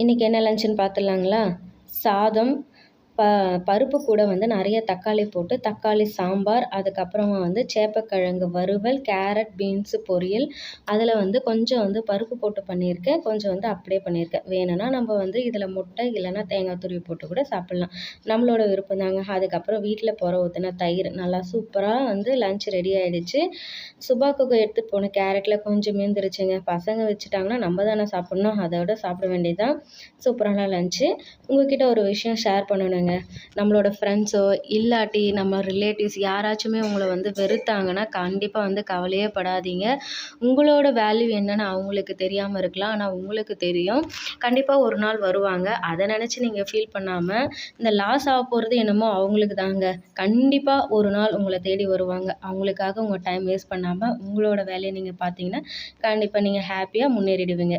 இன்றைக்கி என்ன லஞ்சுன்னு பார்த்துடலாங்களா? சாதம், பருப்பு கூட வந்து நிறைய தக்காளி போட்டு தக்காளி சாம்பார், அதுக்கப்புறமா வந்து சேப்பக்கிழங்கு வறுவல், கேரட், பீன்ஸு பொரியல். அதில் வந்து கொஞ்சம் வந்து பருப்பு போட்டு பண்ணியிருக்கேன், கொஞ்சம் வந்து அப்படியே பண்ணியிருக்கேன். வேணும்னா நம்ம வந்து இதில் முட்டை இல்லைன்னா தேங்காய் துருவி போட்டு கூட சாப்பிட்லாம். நம்மளோட விருப்பம் தாங்க. அதுக்கப்புறம் வீட்டில் ஊற்றின தயிர். நல்லா சூப்பராக வந்து லஞ்ச் ரெடி ஆகிடுச்சு. சுபாக்குக்கு எடுத்துகிட்டு போன கேரட்டில் கொஞ்சம் மீந்துருச்சுங்க. பசங்க வச்சுட்டாங்கன்னா நம்ம தானே சாப்பிட்ணும், அதோட சாப்பிட வேண்டியதுதான். சூப்பரான லஞ்சு. உங்ககிட்ட ஒரு விஷயம் ஷேர் பண்ணணுங்க. நம்மளோட ஃப்ரெண்ட்ஸோ இல்லாட்டி நம்ம ரிலேட்டிவ்ஸ் யாராச்சுமே உங்களை வந்து வெறுத்தாங்கன்னா கண்டிப்பாக வந்து கவலையே படாதீங்க. உங்களோட வேல்யூ என்னன்னு அவங்களுக்கு தெரியாமல் இருக்கலாம், ஆனால் உங்களுக்கு தெரியும். கண்டிப்பாக ஒரு நாள் வருவாங்க. அதை நினச்சி நீங்கள் ஃபீல் பண்ணாமல், இந்த லாஸ் ஆக போகிறது என்னமோ அவங்களுக்கு தாங்க. கண்டிப்பாக ஒரு நாள் உங்களை தேடி வருவாங்க. அவங்களுக்காக உங்கள் டைம் வேஸ்ட் பண்ணாமல் உங்களோட வேலையை நீங்கள் பார்த்தீங்கன்னா கண்டிப்பாக நீங்கள் ஹாப்பியாக முன்னேறிடுவீங்க.